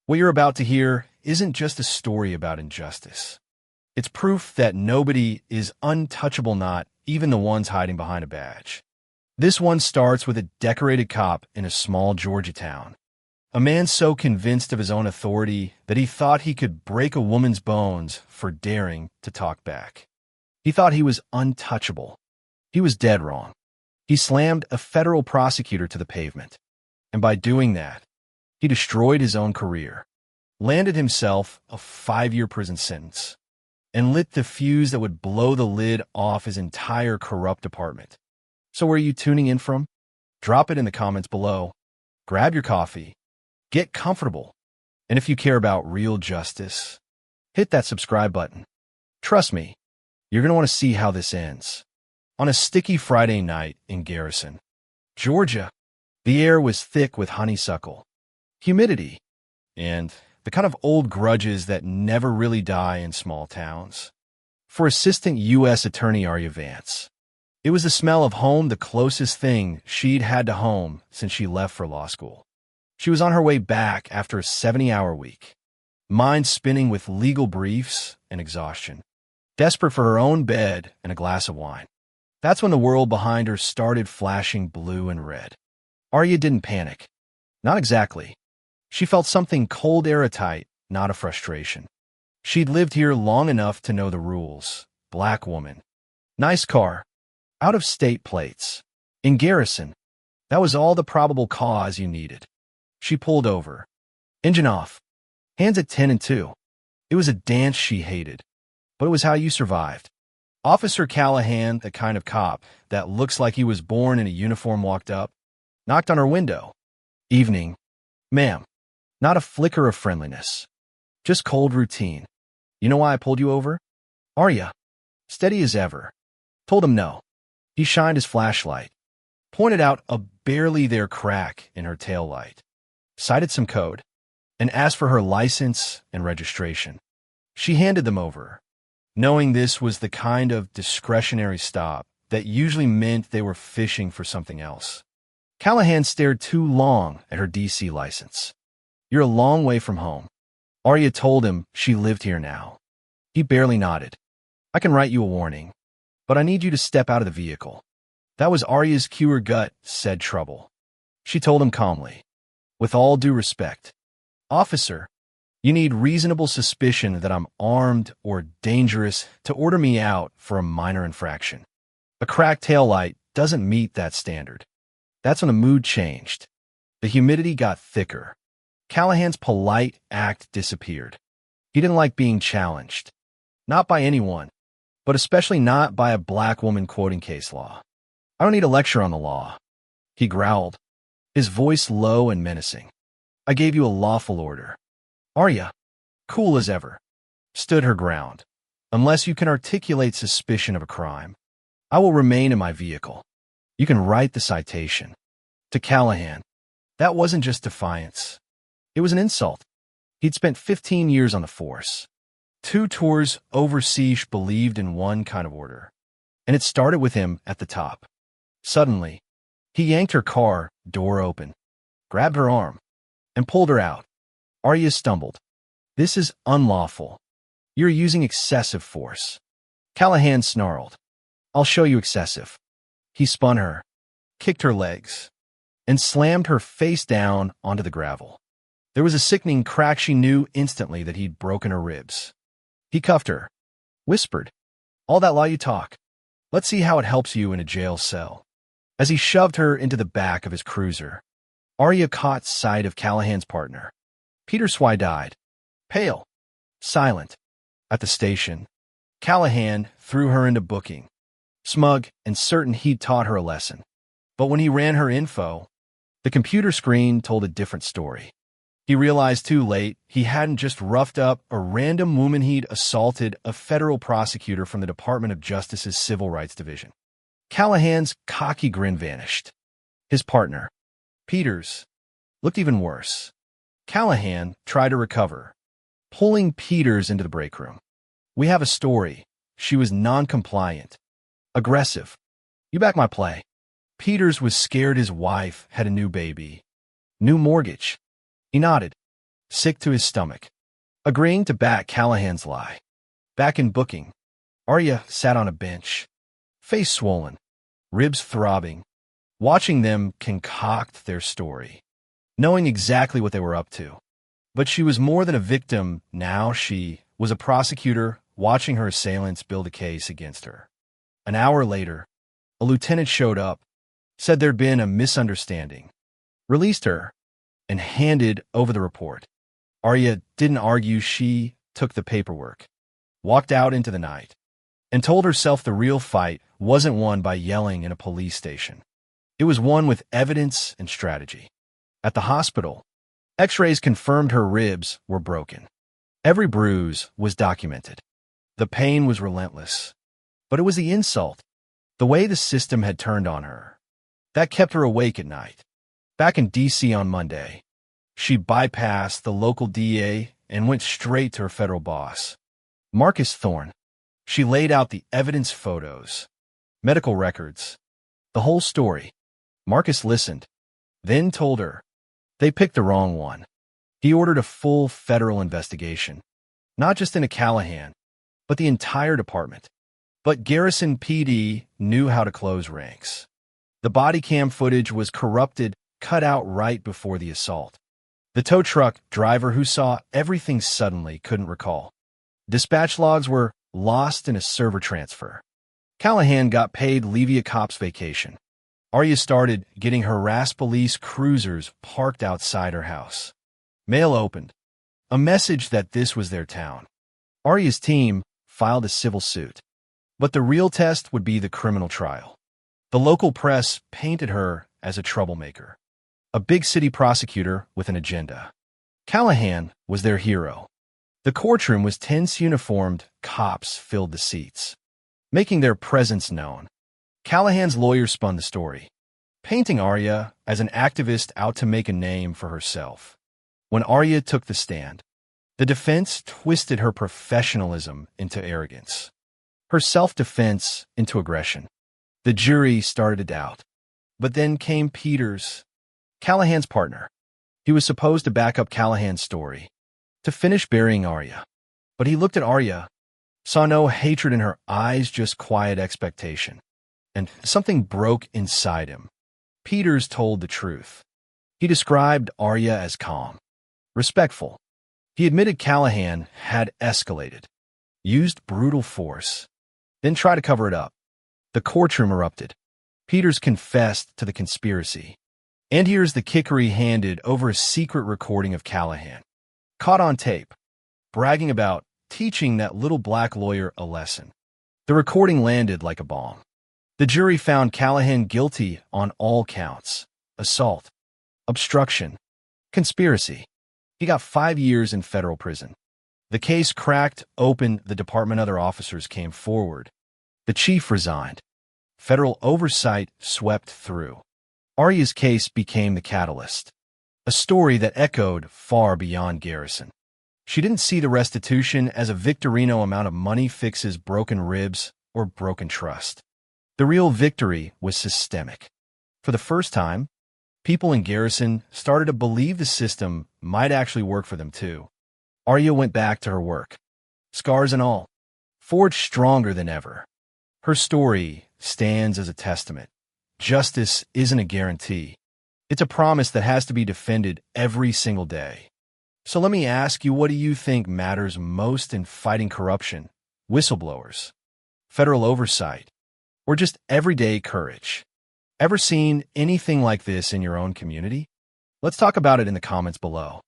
What you're about to hear isn't just a story about injustice. It's proof that nobody is untouchable, not even the ones hiding behind a badge. This one starts with a decorated cop in a small Georgia town. A man so convinced of his own authority that he thought he could break a woman's bones for daring to talk back. He thought he was untouchable. He was dead wrong. He slammed a federal prosecutor to the pavement. And by doing that, he destroyed his own career, landed himself a 5-year prison sentence, and lit the fuse that would blow the lid off his entire corrupt department. So where are you tuning in from? Drop it in the comments below. Grab your coffee. Get comfortable. And if you care about real justice, hit that subscribe button. Trust me, you're going to want to see how this ends. On a sticky Friday night in Garrison, Georgia, the air was thick with honeysuckle, humidity, and the kind of old grudges that never really die in small towns. For Assistant U.S. Attorney Arya Vance, it was the smell of home, the closest thing she'd had to home since she left for law school. She was on her way back after a 70-hour week, mind spinning with legal briefs and exhaustion, desperate for her own bed and a glass of wine. That's when the world behind her started flashing blue and red. Arya didn't panic. Not exactly. She felt something cold, airtight, not a frustration. She'd lived here long enough to know the rules. Black woman. Nice car. Out-of-state plates. In Garrison. That was all the probable cause you needed. She pulled over. Engine off. Hands at 10 and 2. It was a dance she hated. But it was how you survived. Officer Callahan, the kind of cop that looks like he was born in a uniform, walked up, knocked on her window. Evening. Ma'am. Not a flicker of friendliness. Just cold routine. You know why I pulled you over? Arya. Steady as ever. Told him no. He shined his flashlight. Pointed out a barely there crack in her taillight. Cited some code. And asked for her license and registration. She handed them over, knowing this was the kind of discretionary stop that usually meant they were fishing for something else. Callahan stared too long at her D.C. license. You're a long way from home. Arya told him she lived here now. He barely nodded. I can write you a warning, but I need you to step out of the vehicle. That was Arya's cue. Her gut said trouble. She told him calmly, with all due respect, Officer, you need reasonable suspicion that I'm armed or dangerous to order me out for a minor infraction. A cracked taillight doesn't meet that standard. That's when the mood changed. The humidity got thicker. Callahan's polite act disappeared. He didn't like being challenged. Not by anyone, but especially not by a black woman quoting case law. I don't need a lecture on the law. He growled, his voice low and menacing. I gave you a lawful order. Arya, cool as ever, stood her ground. Unless you can articulate suspicion of a crime, I will remain in my vehicle. You can write the citation. To Callahan, that wasn't just defiance. It was an insult. He'd spent 15 years on the force. 2 tours overseas, believed in one kind of order. And it started with him at the top. Suddenly, he yanked her car door open, grabbed her arm, and pulled her out. Arya stumbled. This is unlawful. You're using excessive force. Callahan snarled. I'll show you excessive. He spun her, kicked her legs, and slammed her face down onto the gravel. There was a sickening crack. She knew instantly that he'd broken her ribs. He cuffed her, whispered, all that law you talk. Let's see how it helps you in a jail cell. As he shoved her into the back of his cruiser, Arya caught sight of Callahan's partner. Peter Swy died, pale, silent. At the station, Callahan threw her into booking, smug and certain he'd taught her a lesson. But when he ran her info, the computer screen told a different story. He realized too late he hadn't just roughed up a random woman, he'd assaulted a federal prosecutor from the Department of Justice's Civil Rights Division. Callahan's cocky grin vanished. His partner, Peters, looked even worse. Callahan tried to recover, pulling Peters into the break room. We have a story. She was non-compliant, aggressive. You back my play. Peters was scared his wife had a new baby. New mortgage. He nodded. sick to his stomach, agreeing to back Callahan's lie. Back in booking, Arya sat on a bench, face swollen, ribs throbbing, watching them concoct their story, knowing exactly what they were up to. But she was more than a victim now. She was a prosecutor watching her assailants build a case against her. An hour later, a lieutenant showed up, said there'd been a misunderstanding, released her, and handed over the report. Arya didn't argue. She took the paperwork, walked out into the night, and told herself the real fight wasn't won by yelling in a police station. It was won with evidence and strategy. At the hospital, X-rays confirmed her ribs were broken. Every bruise was documented. The pain was relentless. But it was the insult, the way the system had turned on her, that kept her awake at night. Back in D.C. on Monday, she bypassed the local DA and went straight to her federal boss, Marcus Thorne. She laid out the evidence, photos, medical records, the whole story. Marcus listened, then told her they picked the wrong one. He ordered a full federal investigation, not just into Callahan, but the entire department. But Garrison PD knew how to close ranks. The body cam footage was corrupted, cut out right before the assault. The tow truck driver who saw everything suddenly couldn't recall. Dispatch logs were lost in a server transfer. Callahan got paid leave a cop's vacation. Arya started getting harassed police cruisers parked outside her house. Mail opened. A message that this was their town. Arya's team filed a civil suit. But the real test would be the criminal trial. The local press painted her as a troublemaker, a big city prosecutor with an agenda. Callahan was their hero. The courtroom was tense. Uniformed cops filled the seats, making their presence known. Callahan's lawyer spun the story, painting Arya as an activist out to make a name for herself. When Arya took the stand, the defense twisted her professionalism into arrogance, her self-defense into aggression. The jury started to doubt. But then came Peters, Callahan's partner. He was supposed to back up Callahan's story, to finish burying Arya. But he looked at Arya, saw no hatred in her eyes, just quiet expectation. And something broke inside him. Peters told the truth. He described Arya as calm, respectful. He admitted Callahan had escalated, used brutal force, then tried to cover it up. The courtroom erupted. Peters confessed to the conspiracy. And here's the kicker: he handed over a secret recording of Callahan, caught on tape, bragging about teaching that little black lawyer a lesson. The recording landed like a bomb. The jury found Callahan guilty on all counts: assault, obstruction, conspiracy. He got 5 years in federal prison. The case cracked open. The department, other officers came forward. The chief resigned. Federal oversight swept through. Arya's case became the catalyst, a story that echoed far beyond Garrison. She didn't see the restitution as a Victorino amount of money fixes broken ribs or broken trust. The real victory was systemic. For the first time, people in Garrison started to believe the system might actually work for them too. Arya went back to her work, scars and all, forged stronger than ever. Her story stands as a testament. Justice isn't a guarantee. It's a promise that has to be defended every single day. So let me ask you, what do you think matters most in fighting corruption? Whistleblowers, federal oversight, or just everyday courage? Ever seen anything like this in your own community? Let's talk about it in the comments below.